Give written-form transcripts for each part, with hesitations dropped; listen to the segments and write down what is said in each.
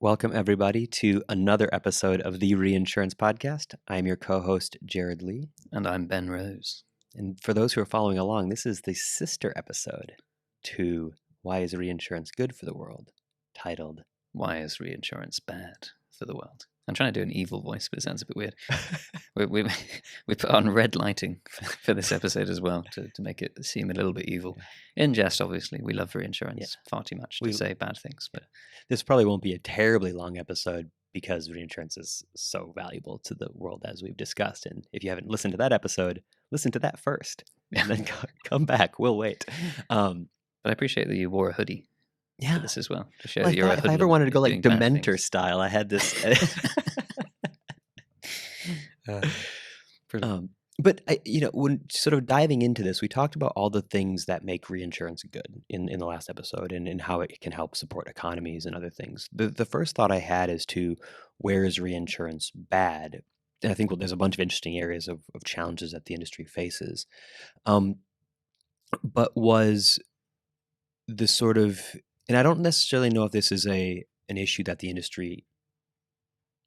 Welcome, everybody, to another episode of the Reinsurance Podcast. I'm your co-host, Jerad Lee. And I'm Ben Rose. And for those who are following along, this is the sister episode to Why is Reinsurance Good for the World, titled Why is Reinsurance Bad for the World? I'm trying to do an evil voice, but it sounds a bit weird. we put on red lighting for this episode as well to make it seem a little bit evil. In jest, obviously, we love reinsurance far too much to say bad things. But this probably won't be a terribly long episode because reinsurance is so valuable to the world, as we've discussed. And if you haven't listened to that episode, listen to that first and then come back. We'll wait. But I appreciate that you wore a hoodie. Yeah, this as well to show that you're a if I ever wanted to go like Dementor style, I had this. But when sort of diving into this, we talked about all the things that make reinsurance good in the last episode, and how it can help support economies and other things. The first thought I had is to where is reinsurance bad? And I think there's a bunch of interesting areas of challenges that the industry faces. But was the sort of, and I don't necessarily know if this is an issue that the industry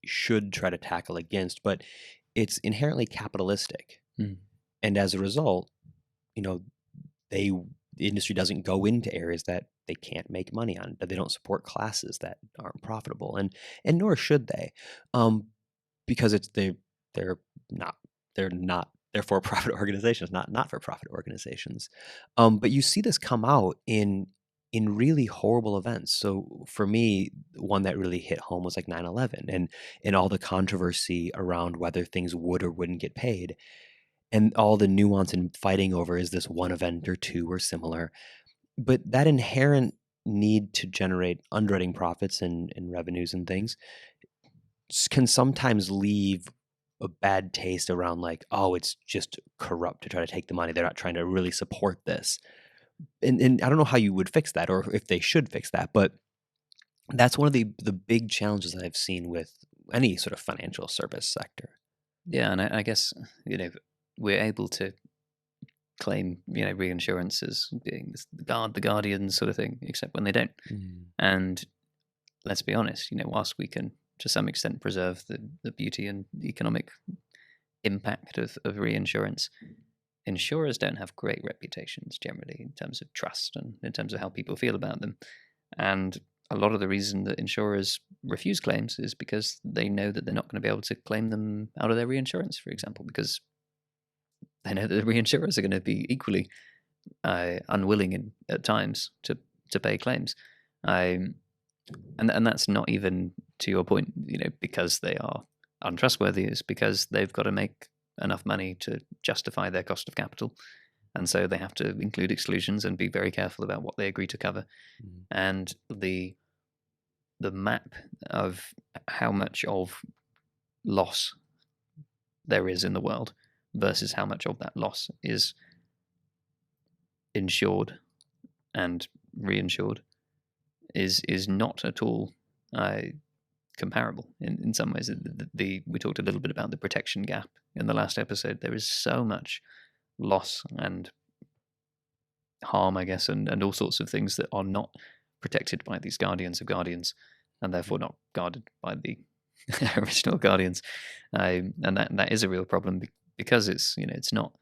should try to tackle against, but it's inherently capitalistic. And as a result, the industry doesn't go into areas that they can't make money on, that they don't support classes that aren't profitable, and nor should they, because they're for-profit organizations, not for-profit organizations. But you see this come out in really horrible events. So for me, one that really hit home was like 9/11 and all the controversy around whether things would or wouldn't get paid, and all the nuance in fighting over is this one event or two or similar. But that inherent need to generate underwriting profits and revenues and things can sometimes leave a bad taste around like, oh, it's just corrupt to try to take the money. They're not trying to really support this. And I don't know how you would fix that, or if they should fix that, but that's one of the big challenges that I've seen with any sort of financial service sector. Yeah, and I guess we're able to claim reinsurance as being the guardian sort of thing, except when they don't. And let's be honest, whilst we can to some extent preserve the beauty and economic impact of reinsurance, insurers don't have great reputations generally in terms of trust and in terms of how people feel about them. And a lot of the reason that insurers refuse claims is because they know that they're not going to be able to claim them out of their reinsurance, for example, because they know that the reinsurers are going to be equally unwilling at times to pay claims. And that's not even, to your point, because they are untrustworthy. It's because they've got to make enough money to justify their cost of capital, and so they have to include exclusions and be very careful about what they agree to cover. And the map of how much of loss there is in the world versus how much of that loss is insured and reinsured is not at all comparable in some ways. We talked a little bit about the protection gap in the last episode. There is so much loss and harm, I guess, and all sorts of things that are not protected by these guardians of guardians, and therefore not guarded by the original guardians. And that is a real problem because it's not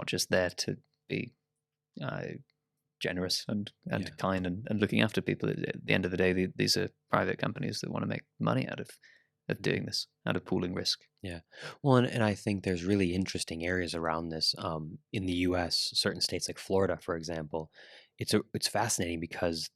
just there to be generous and kind and looking after people. At the end of the day, these are private companies that want to make money out of doing this, out of pooling risk. Yeah. Well, and I think there's really interesting areas around this. In the U.S., certain states like Florida, for example, it's fascinating because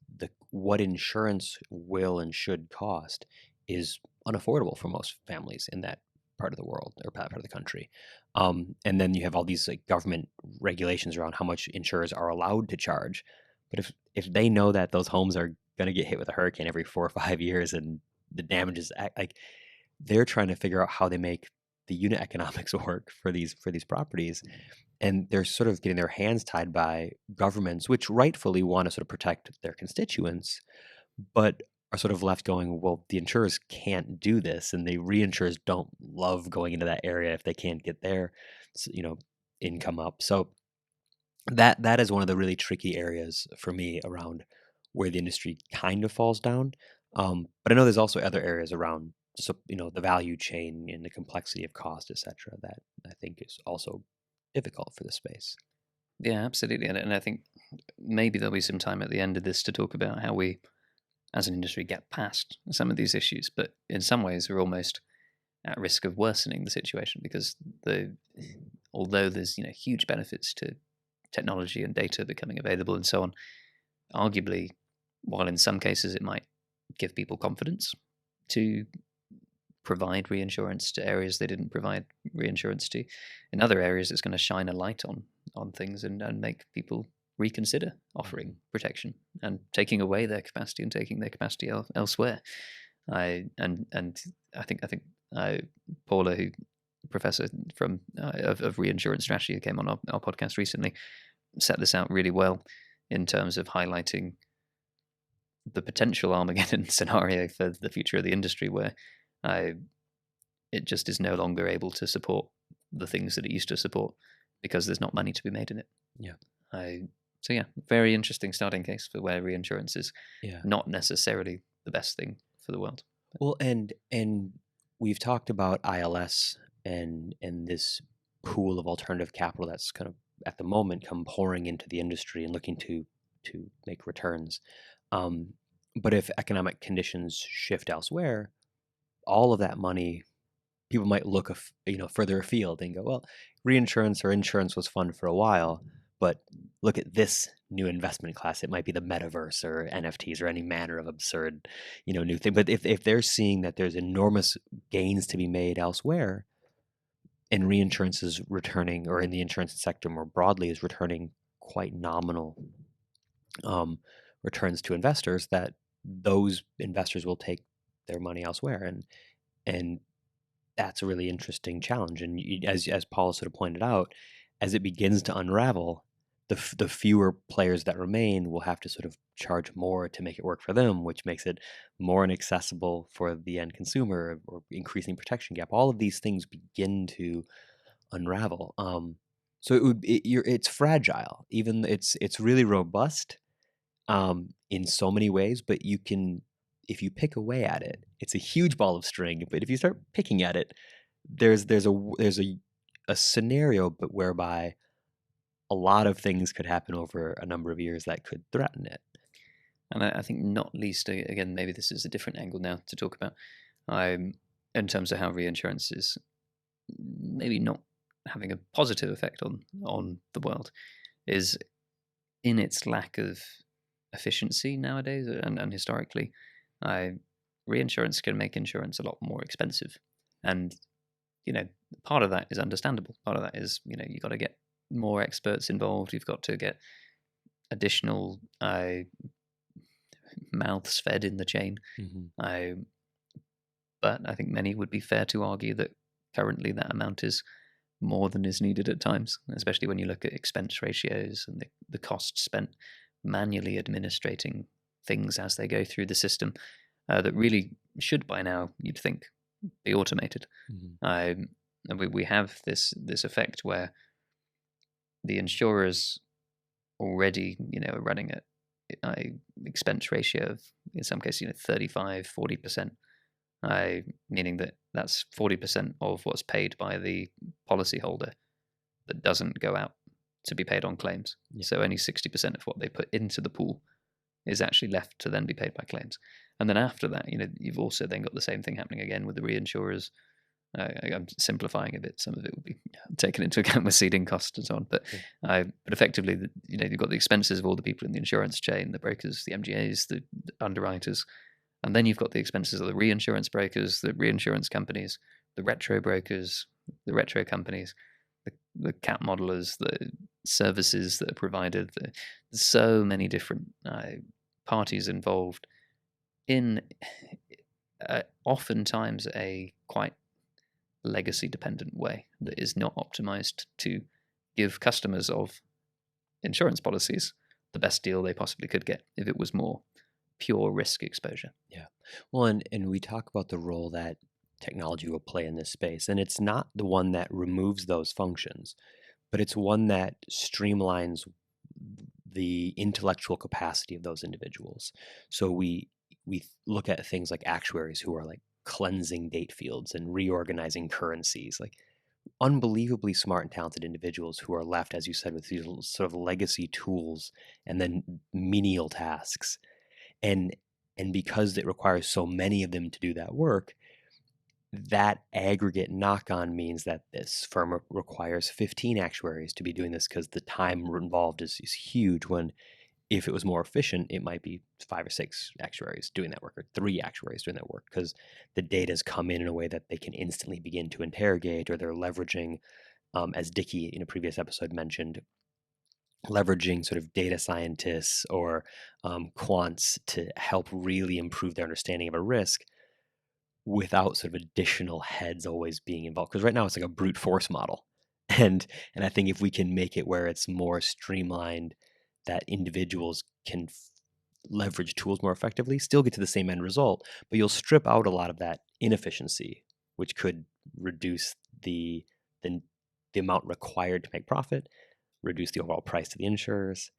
what insurance will and should cost is unaffordable for most families in that part of the world or part of the country. And then you have all these like government regulations around how much insurers are allowed to charge. But if they know that those homes are going to get hit with a hurricane every 4 or 5 years and the damage is like, they're trying to figure out how they make the unit economics work for these properties. And they're sort of getting their hands tied by governments, which rightfully want to sort of protect their constituents, but are sort of left going, well, the insurers can't do this, and the reinsurers don't love going into that area if they can't get their, income up. So that is one of the really tricky areas for me around where the industry kind of falls down. But I know there's also other areas around, so the value chain and the complexity of cost, etc., that I think is also difficult for the space. Yeah, absolutely. And I think maybe there'll be some time at the end of this to talk about how we, as an industry, get past some of these issues. But in some ways, we're almost at risk of worsening the situation because although there's huge benefits to technology and data becoming available and so on, arguably, while in some cases it might give people confidence to provide reinsurance to areas they didn't provide reinsurance to, in other areas it's going to shine a light on things and make people reconsider offering protection and taking away their capacity and taking their capacity elsewhere. I think Paula, who professor from of reinsurance strategy, who came on our podcast recently, set this out really well in terms of highlighting the potential Armageddon scenario for the future of the industry, where it just is no longer able to support the things that it used to support because there's not money to be made in it. Yeah. So yeah, very interesting starting case for where reinsurance is not necessarily the best thing for the world. Well, and we've talked about ILS and this pool of alternative capital that's kind of at the moment come pouring into the industry and looking to make returns. But if economic conditions shift elsewhere, all of that money, people might look further afield and go, well, reinsurance or insurance was fun for a while, but look at this new investment class. It might be the metaverse or NFTs or any manner of absurd, new thing. But if they're seeing that there's enormous gains to be made elsewhere, and reinsurance is returning, or in the insurance sector more broadly is returning quite nominal returns to investors, that those investors will take their money elsewhere, and that's a really interesting challenge. And as Paula sort of pointed out, as it begins to unravel, the fewer players that remain will have to sort of charge more to make it work for them, which makes it more inaccessible for the end consumer, or increasing protection gap. All of these things begin to unravel. So it's fragile. Even it's really robust in so many ways, but if you pick away at it, it's a huge ball of string. But if you start picking at it, there's a scenario, but whereby a lot of things could happen over a number of years that could threaten it. And I think not least, again, maybe this is a different angle now to talk about, in terms of how reinsurance is maybe not having a positive effect on the world, is in its lack of efficiency nowadays and historically. Reinsurance can make insurance a lot more expensive, and part of that is understandable. Part of that is you've got to get more experts involved. You've got to get additional mouths fed in the chain. Mm-hmm. But I think many would be fair to argue that currently that amount is more than is needed at times, especially when you look at expense ratios and the cost spent manually administrating things as they go through the system, that really should by now, you'd think, be automated. Mm-hmm. And we have this effect where the insurers already are running at an expense ratio of, in some cases, 35-40%, meaning that that's 40% of what's paid by the policyholder that doesn't go out to be paid on claims. Yeah. So only 60% of what they put into the pool is actually left to then be paid by claims. And then after that, you've also then got the same thing happening again with the reinsurers. I'm simplifying a bit. Some of it will be taken into account with ceding costs and so on. But effectively, you've got the expenses of all the people in the insurance chain, the brokers, the MGAs, the underwriters, and then you've got the expenses of the reinsurance brokers, the reinsurance companies, the retro brokers, the retro companies, the cat modelers, the services that are provided. There's so many different parties involved in oftentimes a quite legacy dependent way that is not optimized to give customers of insurance policies the best deal they possibly could get if it was more pure risk exposure. Yeah. Well, and we talk about the role that technology will play in this space, and it's not the one that removes those functions, but it's one that streamlines the intellectual capacity of those individuals. So we we look at things like actuaries who are like cleansing date fields and reorganizing currencies, like unbelievably smart and talented individuals who are left, as you said, with these sort of legacy tools and then menial tasks. And because it requires so many of them to do that work, that aggregate knock-on means that this firm requires 15 actuaries to be doing this because the time involved is huge, when if it was more efficient, it might be 5 or 6 actuaries doing that work, or 3 actuaries doing that work, because the data's come in a way that they can instantly begin to interrogate, or they're leveraging, as Dickey in a previous episode mentioned, leveraging sort of data scientists or quants to help really improve their understanding of a risk without sort of additional heads always being involved. Because right now it's like a brute force model. And I think if we can make it where it's more streamlined, that individuals can leverage tools more effectively, still get to the same end result, but you'll strip out a lot of that inefficiency, which could reduce the amount required to make profit, reduce the overall price to the insurers,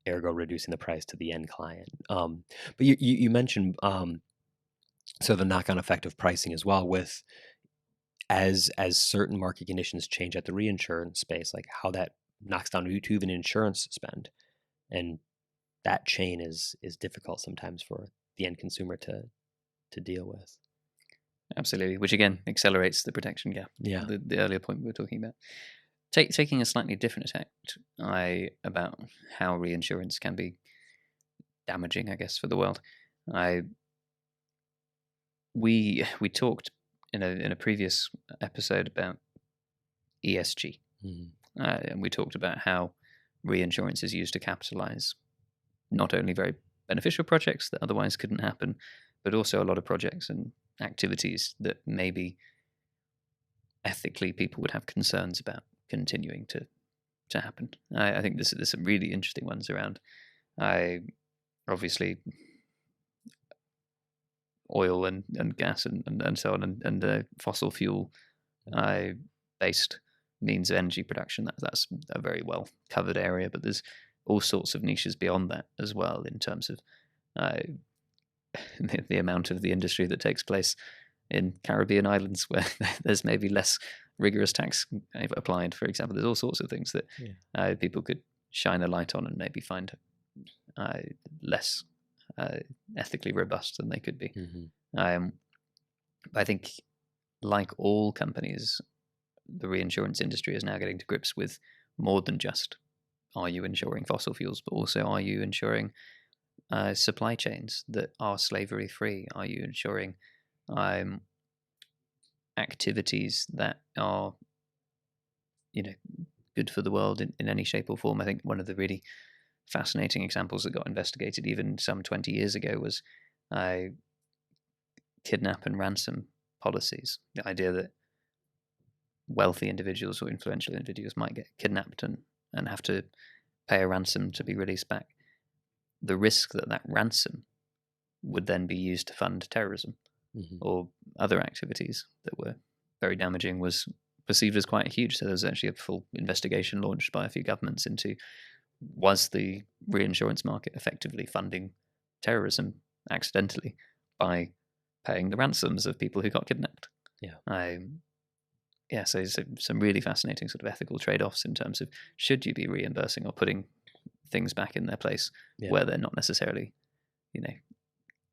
ergo reducing the price to the end client. But you mentioned so the knock-on effect of pricing as well, with as certain market conditions change at the reinsurance space, like how that knocks down to even insurance spend, and that chain is difficult sometimes for the end consumer to deal with. Absolutely, which again accelerates the protection gap. Yeah, the earlier point we were talking about. Taking a slightly different tact, about how reinsurance can be damaging, I guess, for the world. We talked in a previous episode about ESG, and we talked about how reinsurance is used to capitalize not only very beneficial projects that otherwise couldn't happen, but also a lot of projects and activities that maybe ethically people would have concerns about continuing to happen. I think there's some really interesting ones around. Obviously oil and gas and so on, and fossil fuel based means of energy production. That's a very well covered area, but there's all sorts of niches beyond that as well, in terms of the amount of the industry that takes place in Caribbean islands where there's maybe less rigorous tax applied, for example. There's all sorts of things that people could shine a light on and maybe find less ethically robust than they could be. I think, like all companies, the reinsurance industry is now getting to grips with more than just, are you insuring fossil fuels, but also, are you insuring supply chains that are slavery free? Are you insuring activities that are, good for the world in any shape or form? I think one of the really fascinating examples that got investigated even some 20 years ago was kidnap and ransom policies. The idea that wealthy individuals or influential individuals might get kidnapped and have to pay a ransom to be released back. The risk that ransom would then be used to fund terrorism or other activities that were very damaging was perceived as quite huge. So there was actually a full investigation launched by a few governments into, was the reinsurance market effectively funding terrorism accidentally by paying the ransoms of people who got kidnapped? So some really fascinating sort of ethical trade-offs in terms of, should you be reimbursing or putting things back in their place where they're not necessarily,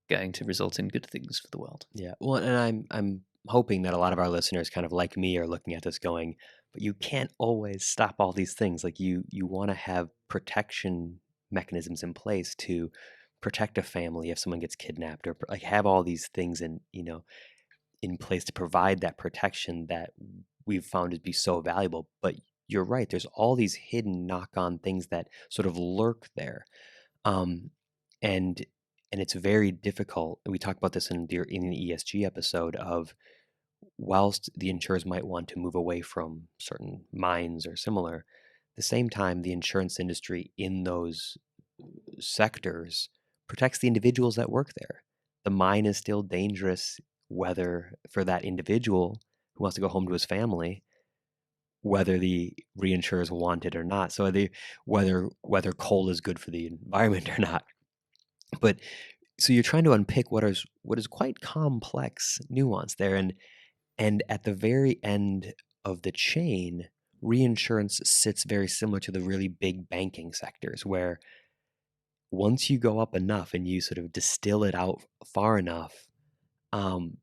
going to result in good things for the world. Yeah. Well, and I'm hoping that a lot of our listeners, kind of like me, are looking at this going, but you can't always stop all these things. Like you want to have protection mechanisms in place to protect a family if someone gets kidnapped, or like have all these things in place to provide that protection that we've found to be so valuable. But you're right, there's all these hidden knock-on things that sort of lurk there, and it's very difficult. We talk about this in the ESG episode of, whilst the insurers might want to move away from certain mines or similar, at the same time, the insurance industry in those sectors protects the individuals that work there. The mine is still dangerous, whether for that individual who wants to go home to his family, whether the reinsurers want it or not. So whether coal is good for the environment or not. But So you're trying to unpick what is quite complex nuance there, and at the very end of the chain, reinsurance sits very similar to the really big banking sectors, where once you go up enough and you sort of distill it out far enough, um,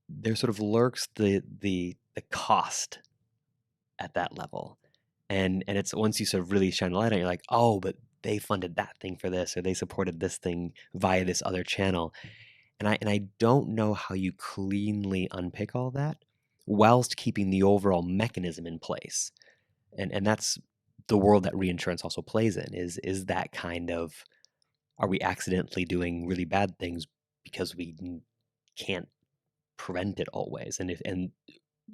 there sort of lurks the cost at that level, and it's once you sort of really shine a light on it, you're like, oh, but they funded that thing for this, or they supported this thing via this other channel, and I don't know how you cleanly unpick all that whilst keeping the overall mechanism in place, and that's the world that reinsurance also plays in, is that kind of, are we accidentally doing really bad things because we can't prevent it always, and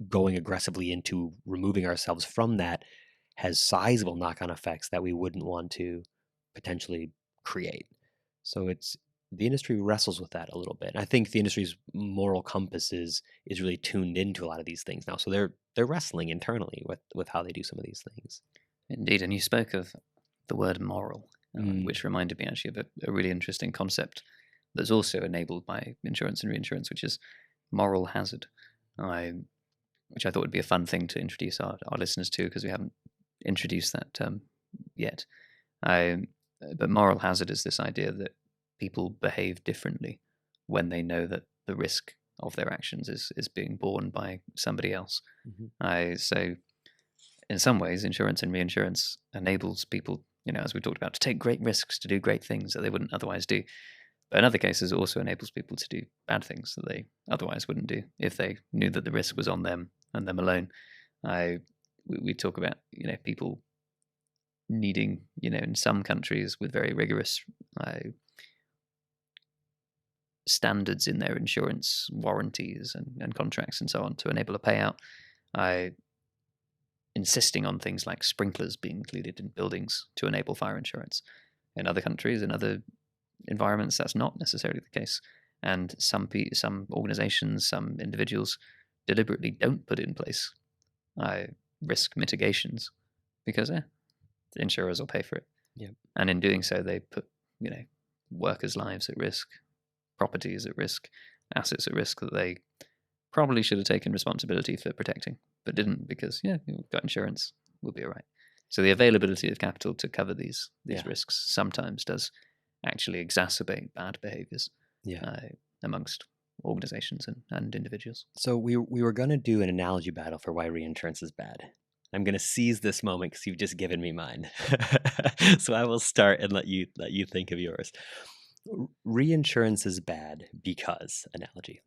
going aggressively into removing ourselves from that has sizable knock-on effects that we wouldn't want to potentially create. So it's, the industry wrestles with that a little bit. I think the industry's moral compass is really tuned into a lot of these things now. So they're wrestling internally with how they do some of these things. Indeed, and you spoke of the word moral, Mm. which reminded me actually of a really interesting concept that's also enabled by insurance and reinsurance, which is moral hazard, which I thought would be a fun thing to introduce our listeners to, because we haven't introduced that term yet. But moral hazard is this idea that people behave differently when they know that the risk of their actions is being borne by somebody else. Mm-hmm. So in some ways, insurance and reinsurance enables people, as we talked about, to take great risks, to do great things that they wouldn't otherwise do. But in other cases, it also enables people to do bad things that they otherwise wouldn't do if they knew that the risk was on them and them alone. We talk about, people needing, in some countries with very rigorous standards in their insurance warranties and contracts and so on to enable a payout, insisting on things like sprinklers being included in buildings to enable fire insurance. In other countries, in other environments, that's not necessarily the case, and some organizations, some individuals deliberately don't put in place risk mitigations because the insurers will pay for it. Yep. And in doing so, they put workers' lives at risk, properties at risk, assets at risk that they probably should have taken responsibility for protecting, but didn't, because we've got insurance, we'll be all right. So the availability of capital to cover these risks sometimes does actually exacerbate bad behaviors amongst organizations and individuals. So we were going to do an analogy battle for why reinsurance is bad. I'm going to seize this moment because you've just given me mine. So I will start and let you think of yours. Reinsurance is bad because, analogy.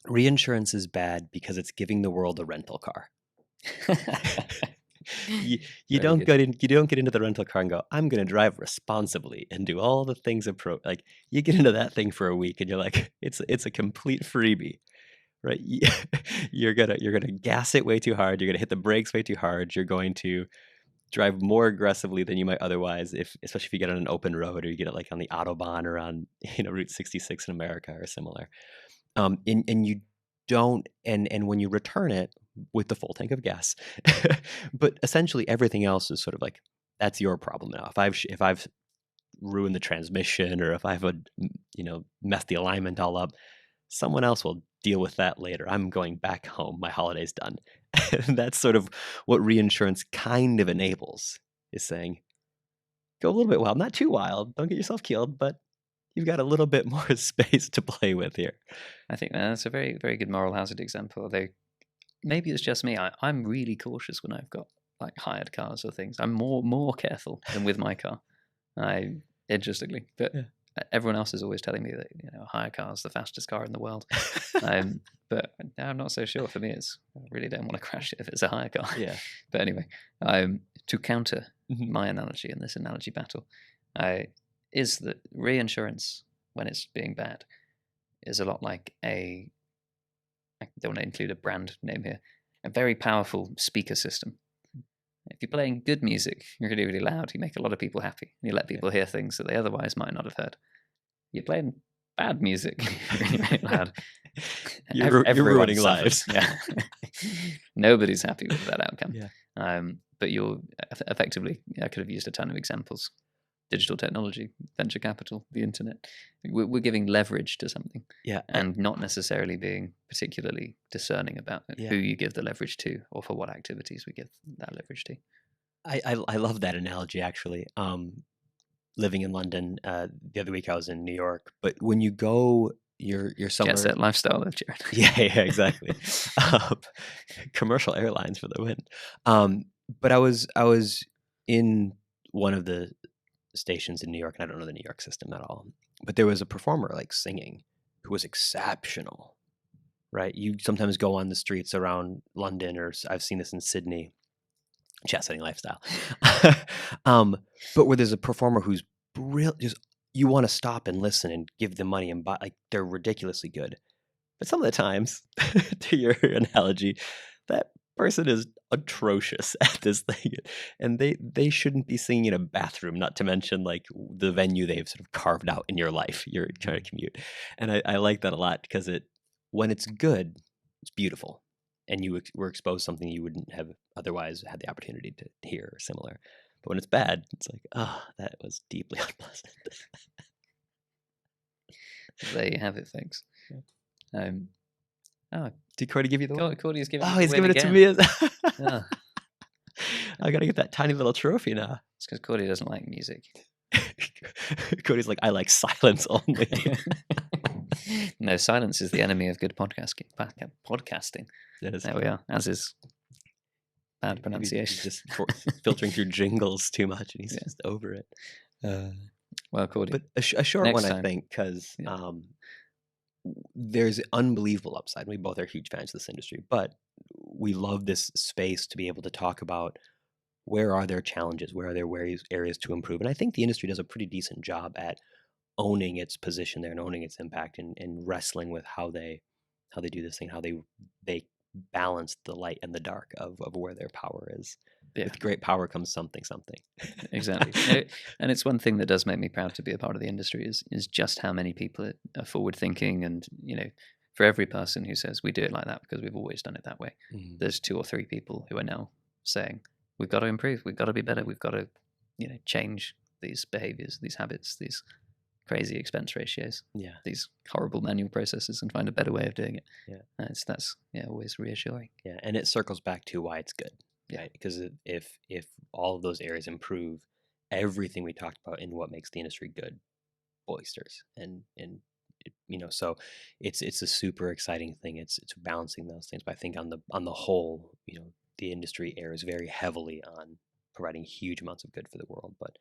Reinsurance is bad because it's giving the world a rental car. You don't get into the rental car and go, I'm going to drive responsibly and do all the things like you get into that thing for a week and you're like, it's a complete freebie, right? You're gonna gas it way too hard. You're gonna hit the brakes way too hard. You're going to drive more aggressively than you might otherwise, especially if you get on an open road or you get it like on the Autobahn or on Route 66 in America or similar. And you don't, and when you return it with the full tank of gas, but essentially everything else is sort of like, that's your problem now. If I've ruined the transmission, or if I've messed the alignment all up, someone else will deal with that later. I'm going back home. My holiday's done. And that's sort of what reinsurance kind of enables, is saying, go a little bit wild, not too wild. Don't get yourself killed, but you've got a little bit more space to play with here. I think that's a very, very good moral hazard example. Although maybe it's just me. I'm really cautious when I've got like hired cars or things. I'm more careful than with my car. Interestingly, but everyone else is always telling me that a hire car is the fastest car in the world. But I'm not so sure. For me, I really don't want to crash it if it's a hire car. Yeah. But anyway, to counter my analogy in this analogy battle, is that reinsurance, when it's being bad, is a lot like I don't want to include a brand name here, a very powerful speaker system. If you're playing good music, you're really, really loud, you make a lot of people happy. You let people hear things that they otherwise might not have heard. You're playing bad music, really, really loud. You're ruining lives. Yeah. Nobody's happy with that outcome. Yeah. But you're effectively, I could have used a ton of examples. digital technology, venture capital, the internet. We're giving leverage to something, and not necessarily being particularly discerning about who you give the leverage to or for what activities we give that leverage to. I love that analogy, actually. Living in London, the other week I was in New York, but when you go, you're somewhere. Jet set lifestyle, though, Jerad. Yeah, exactly. Commercial airlines for the win. But I was in one of the stations in New York, and I don't know the New York system at all, but there was a performer like singing who was exceptional, right? You sometimes go on the streets around London, or I've seen this in Sydney, jet setting lifestyle. But where there's a performer who's brilliant, just you want to stop and listen and give them money and buy, like they're ridiculously good. But some of the times, to your analogy, that person is atrocious at this thing, and they shouldn't be singing in a bathroom, not to mention like the venue they've sort of carved out in your life you're trying to commute. And I like that a lot, because when it's good, it's beautiful, and you were exposed to something you wouldn't have otherwise had the opportunity to hear or similar. But when it's bad, it's like, oh, that was deeply unpleasant. There you have it, folks. Did Cody give you the one? Cody's giving he's giving it to me. I gotta get that tiny little trophy now. It's because Cody doesn't like music. Cody's like, I like silence only. No, silence is the enemy of good podcasting. There we are, as is bad pronunciation. He's just filtering through jingles too much, and he's just over it. Well, Cody. But a short one, I think, because there's unbelievable upside. We both are huge fans of this industry, but we love this space to be able to talk about where are their challenges, where are there areas to improve. And I think the industry does a pretty decent job at owning its position there and owning its impact, and wrestling with how they do this thing, how they balance the light and the dark of where their power is. With great power comes something. Exactly. And it's one thing that does make me proud to be a part of the industry is just how many people are forward thinking. And, for every person who says we do it like that because we've always done it that way, there's 2 or 3 people who are now saying we've got to improve, we've got to be better, we've got to, change these behaviors, these habits, these crazy expense ratios, these horrible manual processes, and find a better way of doing it. That's always reassuring. And it circles back to why it's good. Right? Because if all of those areas improve, everything we talked about in what makes the industry good boisters, and so it's a super exciting thing. It's balancing those things. But I think on the whole, the industry errs very heavily on providing huge amounts of good for the world. But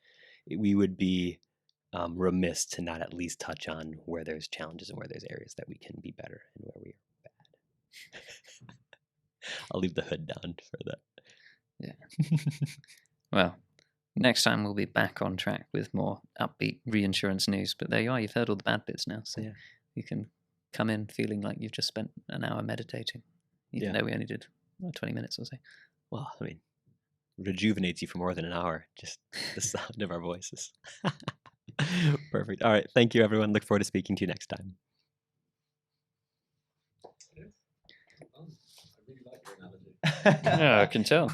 we would be remiss to not at least touch on where there's challenges and where there's areas that we can be better and where we are bad. I'll leave the hood down for that. Yeah. Well, next time we'll be back on track with more upbeat reinsurance news. But there you are. You've heard all the bad bits now. So you can come in feeling like you've just spent an hour meditating, even though we only did 20 minutes or so. Well, I mean, rejuvenates you for more than an hour, just the sound of our voices. Perfect. All right. Thank you, everyone. Look forward to speaking to you next time. Yeah, I can tell.